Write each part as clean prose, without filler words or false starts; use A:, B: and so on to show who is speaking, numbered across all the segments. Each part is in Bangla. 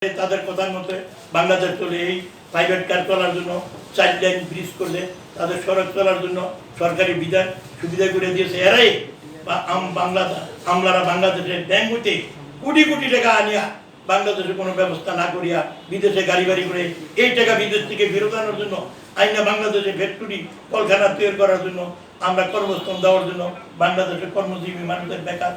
A: তাদের কথার মতে বাংলাদেশ চলে এই প্রাইভেট কার চলার জন্য 4 লাইন ব্রিজ করলে তাদের সড়ক চলার জন্য সরকারি বিধান সুবিধা করে দিয়েছে। এরাই আমলারা বাংলাদেশের ব্যাংক হইতে কোটি কোটি টাকা আনিয়া বাংলাদেশে কোনো ব্যবস্থা না করিয়া বিদেশে গাড়ি বাড়ি করে এই টাকা বিদেশ থেকে ফেরত আনার জন্য আইনা বাংলাদেশে ফ্যাক্টরি কলকারখানা তৈরি করার জন্য আমরা কর্মস্থান দেওয়ার জন্য বাংলাদেশের কর্মজীবী মানুষদের বেকার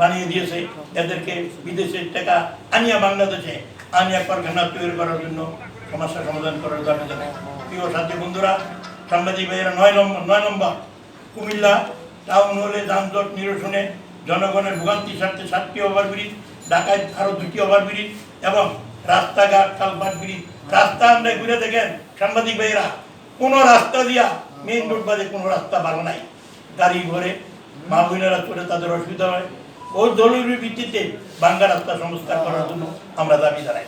A: বানিয়ে দিয়েছে। এদেরকে বিদেশের টাকা আনিয়া বাংলাদেশে আনিয়া কারখানা তৈরি করার জন্য সমস্যা সমাধান করার দাবি জানাই। প্রিয় সাথী বন্ধুরা, সাংবাদিক ভাইয়েরা 9 নম্বর কুমিল্লা টাউন হলে যানজট নিরসনে জনগণের ভোগান্তি স্বার্থে 7টি ওভারব্রিজ, ঢাকায় আরও 2টি ওভারব্রিজ এবং রাস্তাঘাট কালভার্ট ব্রিজ। রাস্তা আমরা ঘুরে দেখেন সাংবাদিক ভাইয়েরা, কোনো রাস্তা দিয়া মেইন রোড বাদে কোনো রাস্তা ভালো নাই। গাড়ি ঘরে মা বোনেরা চলে তাদের অসুবিধা হয়। ওই দলীয় ভিত্তিতে বাংলা রাস্তা সংস্কার করার জন্য আমরা দাবি জানাই।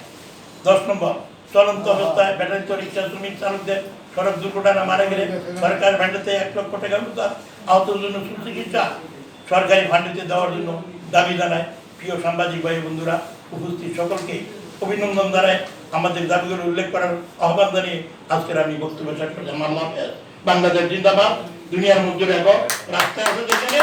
A: 10 নম্বর চলন্ত অবস্থায় ব্যাটারি রিক্সা শ্রমিক চালকদের সড়ক দুর্ঘটনা মারা গেলে সরকার ফান্ডেতে 1 লক্ষ টাকা আহতের জন্য সুচিকিৎসা সরকারি ফান্ডেতে দেওয়ার জন্য দাবি জানায়। প্রিয় সাংবাদিক ভাই বন্ধুরা, উপস্থিত সকলকে অভিনন্দন জানায়। আমাদের দাবিগুলো উল্লেখ করার আহ্বান জানিয়ে আজকের আমি বক্তব্য শেষ করলাম। বাংলাদেশ জিন্দাবাদ, দুনিয়ার মধ্যে একক রাস্তায় আছে যেখানে